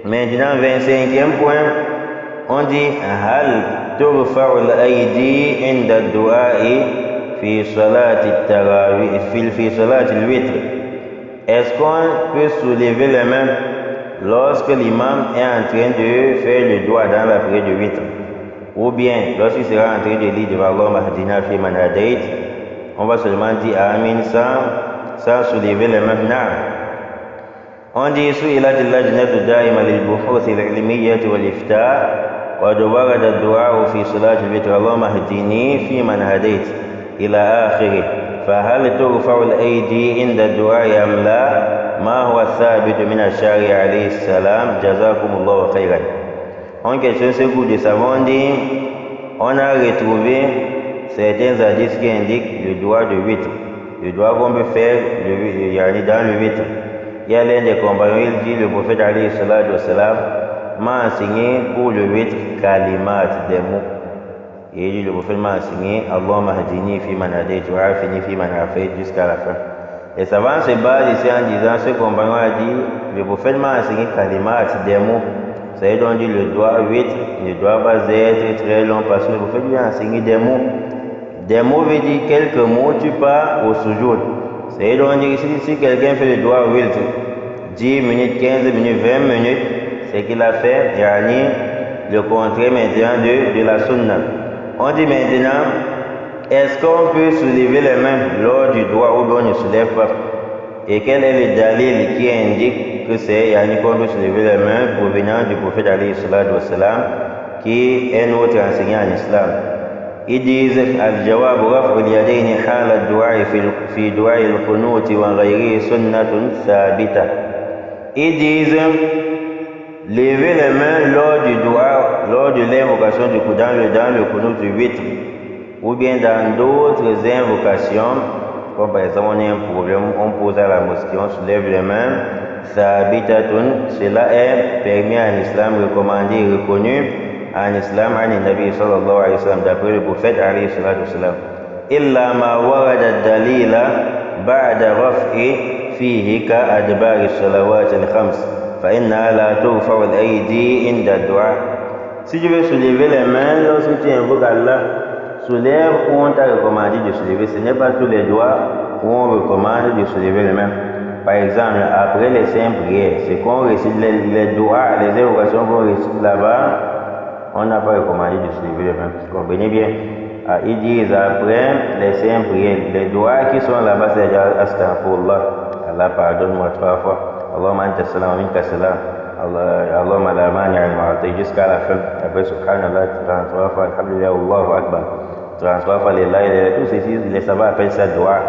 Maintenant, 25e point, on dit Hal turfa'u al-aydi inda ad-du'a'i fi salati at-tarawih fi salati al-witr. Est-ce qu'on peut soulever les mains lorsque l'imam est en train de faire le doigt dans la prière du witr? Ou bien lorsqu'il sera en train de lire devant Allah Mahdina fi man hadayt, on va seulement dire Amin sans soulever les mains. On dit سئلت اللجنة الدائمة للبحوث العلمية والإفتاء قد ورد الدعاء في صلاة الوتر اللهم اهدني فيمن هديت إلى آخره فهل ترفع الأيدي عند الدعاء أم لا؟ ما هو الثابت من الشارع عليه السلام جزاكم الله خيرا. En question ce cours de savant dit on a retrouvé certains hadiths qui indiquent le doigt de witr, le doigt qu'on peut faire dans le witr. Il y a l'un des compagnons, il dit, le prophète alayhi salatu wassalam m'a enseigné pour le witr kalimat, des mots. Et il dit, le prophète m'a enseigné Allahumma hadini fi man hadayt wa afini fi man afayt jusqu'à la fin. Et savant se base ici en disant, ce compagnon a dit, le prophète m'a enseigné kalimat, des mots. Ça veut donc dire le doigt witr ne doit pas être très long parce que le prophète lui a enseigné des mots. Des mots veut dire quelques mots, tu pars au sujoud. C'est donc dire si quelqu'un fait le doigt witr 10 minutes, 15 minutes, 20 minutes, c'est qu'il a fait le contraire maintenant de la sunna. On dit maintenant, est-ce qu'on peut soulever les mains lors du doigt ou bien on ne soulève pas? Et quel est le dalil qui indique que c'est qu'on peut soulever les mains provenant du prophète alayhi salatu wassalam qui est notre enseignant en islam? Ils disent al-jawab raf'u al-yadayni hala ad-du'a fi du'a al-qunut wa ghayrihi sunnatun thabita. Ils disent lever les mains lors du doigt, lors de l'invocation du dans le qunut du witr ou bien dans d'autres invocations, comme par exemple on a un problème, on pose à la mosquée, on soulève les mains, thabitatun, cela est permis en islam, recommandé et reconnu en islam, en Nabi sallallahu alayhi wa sallam, d'après le prophète alayhi salatu wa sallam. Illa ma warada dalila ba'da raf'i fihi ka adbari salawat al-khams fa inna la turfa'u al-aydi inda ad-du'a. Si tu veux soulever les mains lorsque tu invoques Allah, soulève où on t'a recommandé de soulever. Ce n'est pas tous les doigts où on recommande de soulever les mains. Par exemple, après les 5 prières, c'est qu'on récite les doigts, les invocations qu'on récite là-bas, on n'a pas recommandé de soulever les mains. Vous comprenez bien? Ils disent après les 5 prières, les doigts qui sont là-bas, c'est Astaghfirullah. Allah pardonne-moi 3 fois. Allahumma anta salam wa minka salam. Allahumma la mani'a lima a'tayt jusqu'à la fin. Après subhanallah 33 fois, alhamdulillah, Allahu akbar. 33 fois les laïcs, tous ceci, les savants appellent ça doigt.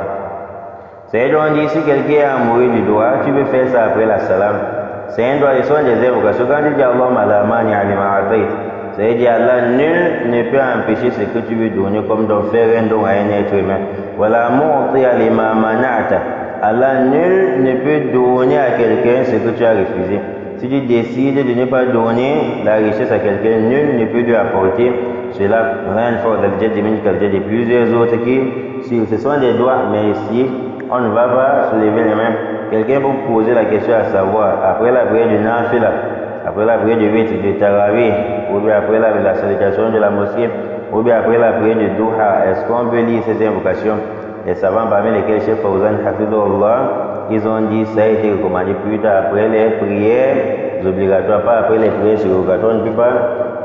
C'est donc dit si quelqu'un est amoureux du doigt, tu peux faire ça après la salam. C'est un doigt, ils sont des invocations. Quand tu dis Allahumma la mani'a lima a'tayt, c'est-à-dire Allah, nul ne peut empêcher ce que tu veux donner comme don, faire un don à un être humain. Voilà, mu'tiya lima mana'ta. Allah, nul ne peut donner à quelqu'un ce que tu as refusé. Si tu décides de ne pas donner la richesse à quelqu'un, nul ne peut lui apporter cela. Rien de fort dans le jet de plusieurs autres qui, ce sont des doigts, mais ici, on ne va pas soulever les mains. Quelqu'un peut poser la question à savoir, après la prière du nafila, après la prière du witr, du tarawih, ou bien après la salutation de la mosquée, ou bien après la prière du duha, est-ce qu'on peut lire ces invocations? Les savants parmi lesquels Cheikh Fawzan Hafidullah, ils ont dit ça a été recommandé plus tard après les prières obligatoires, pas après les prières surrogatoires. On ne peut pas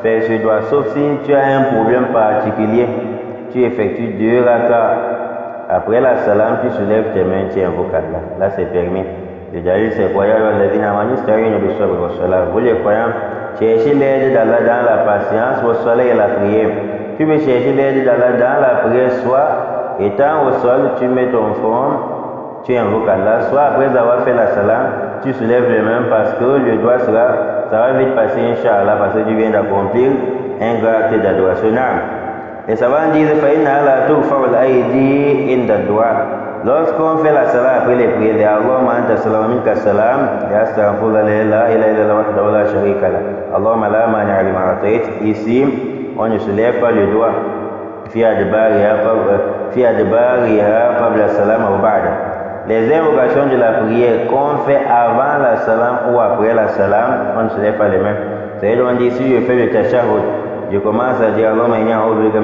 faire ce doigt, sauf si tu as un problème particulier, tu effectues 2 rakas. Après la salam, tu soulèves tes mains, tu invoques Allah. Là, c'est permis. Le dalil, c'est quoi? Vous les croyants, cherchez l'aide d'Allah dans la patience, au soleil et la prière. Tu peux chercher l'aide d'Allah dans la prière, soit étant au sol, tu mets ton front, tu invoques Allah, soit après avoir fait la salam, tu soulèves les mains parce que le doigt ça va vite passer, Inch'Allah, parce que tu viens d'accomplir un grand acte d'adoration. Les savants disent, lorsqu'on fait la salam après les prières, Allahumma anta salam wa minka salam, ya astaghfirullah la ilaha illallah wahdahu la sharika lah. Allahumma la mani'a lima a'tayt. Ici, on ne soulève pas le doigt. Fi adbariha qabla salam wa ba'da. Les invocations de la prière qu'on fait avant la salam ou après la salam, on ne se lève pas les mains. C'est-à-dire, on dit, si je fais le tashahhud, je commence à dire Allahumma inni a'udhu bika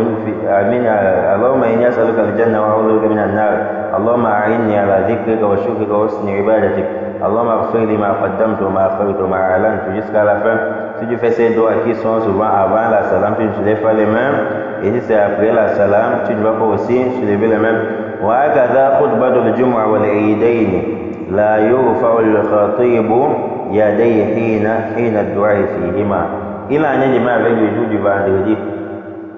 al-jannah wa a'udhu bika min an-nar. Allahumma a'inni ala dhikrika wa shukrika wa husni ibadatik. Allahumma ighfir li ma qaddamtu wa ma akhartu wa ma a'lantu jusqu'à la fin. Si tu fais ces doigts qui sont souvent avant la salam, tu ne soulèves pas les mains. Et si c'est après la salam, tu ne vas pas aussi soulever les mains. وهكذا خطبة الجمعة والعيدين لا يرفع الخطيب يديه حين الدعاء فيهما. Il en est de même avec le jour du vendredi.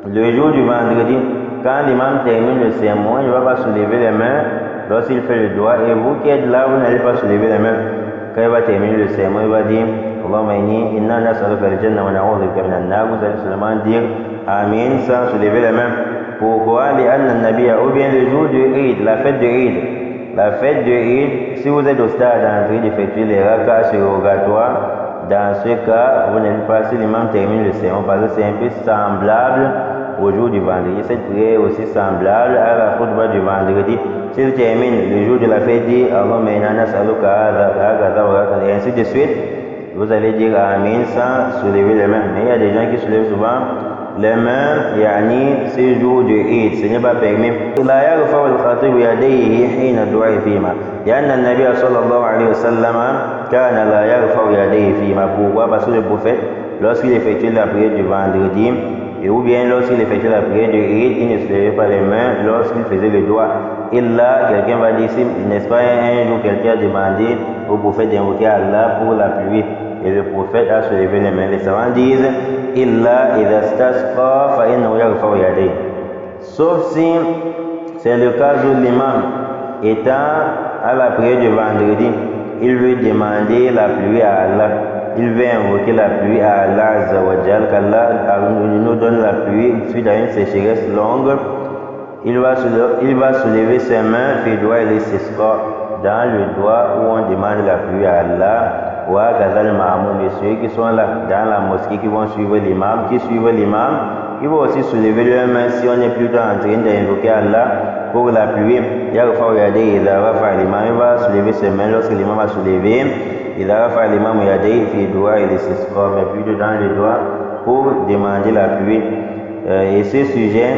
Le jour du vendredi, quand l'imam termine le sermon, il ne va pas soulever les mains lorsqu'il fait le doigt. Et vous qui êtes là, vous n'allez pas soulever les mains. Quand il va terminer le sermon, il va dire Allahumma inni inna nas'aluka al-jannah wa na'udhu bika min an-nar. Vous allez seulement dire Amin sans soulever les mains. Pourquoi? Ou bien le jour du Eid, la fête de Eid. La fête de Eid, si vous êtes au stade en train d'effectuer les rakats surrogatoires, dans ce cas, vous n'êtes pas si l'imam termine le sermon parce que c'est un peu semblable au jour du vendredi. Cette prière est aussi semblable à la khutbah du vendredi. S'il termine le jour de la fête, dit Allahumma inna nas'aluka hadha wa hadha, et ainsi de suite, vous allez dire Amin sans soulever les mains. Mais il y a des gens qui soulèvent souvent les mains, yani ces jours de Eid, ce n'est pas permis. لا يرفع الخطيب يديه حين الدعاء فيما لأن النبي صلى الله عليه وسلم كان لا يرفع يديه فيما. Pourquoi? Parce que le prophète, lorsqu'il effectuait la prière du vendredi, et ou bien lorsqu'il effectuait la prière de Eid, il ne se levait pas les mains lorsqu'il faisait le doigt. Et là, quelqu'un va dire, n'est-ce pas un jour quelqu'un a demandé au prophète d'invoquer Allah pour la pluie, et le prophète a soulevé les mains. Les savants disent Illa idha istasqa fa innahu yarfa'u yadayhi. Sauf si c'est le cas où l'imam étant à la prière du vendredi, il veut demander la pluie à Allah. Il veut invoquer la pluie à Allah Azza wa Jal, qu'Allah nous donne la pluie suite à une sécheresse longue. Il va soulever ses mains, fait doigt et l'istisqa, dans le doigt où on demande la pluie à Allah. Wa Gazal Mahmoud, et ceux qui sont là dans la mosquée qui vont suivre l'imam, ils vont aussi soulever leurs mains si on est plutôt en train d'invoquer Allah pour la pluie. Yarfa'u yadayhi idha rafa'a l'imam, il va soulever ses mains lorsque l'imam a soulevé. Idha rafa'a l'imam yadayhi fi du'a et l'istisqa, mais plutôt dans le doigt pour demander la pluie. Et ce sujet,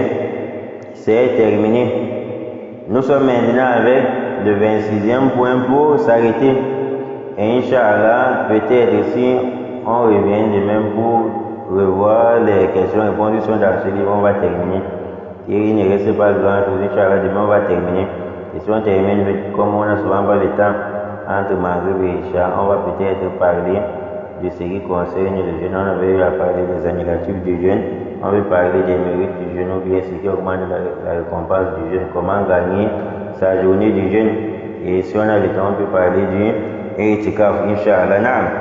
c'est terminé. Nous sommes maintenant avec le 26e point pour s'arrêter. Et Inch'Allah, peut-être ici, on revient de même pour revoir les questions-réponses qui sont dans ce livre. On va terminer. Et il ne reste pas grand-chose. Inch'Allah, demain, on va terminer. Et si on termine, comme on a souvent pas le temps entre Maghrib et Isha, on va peut-être parler de ce qui concerne le jeûne. On avait eu à parler des annulatifs du jeûne. On veut parler des mérites du jeûne, ou bien ce qui augmente la récompense du jeûne. Comment gagner sa journée du jeûne. Et si on a le temps, on peut parler du I'tikaf, Inch'Allah. Naam.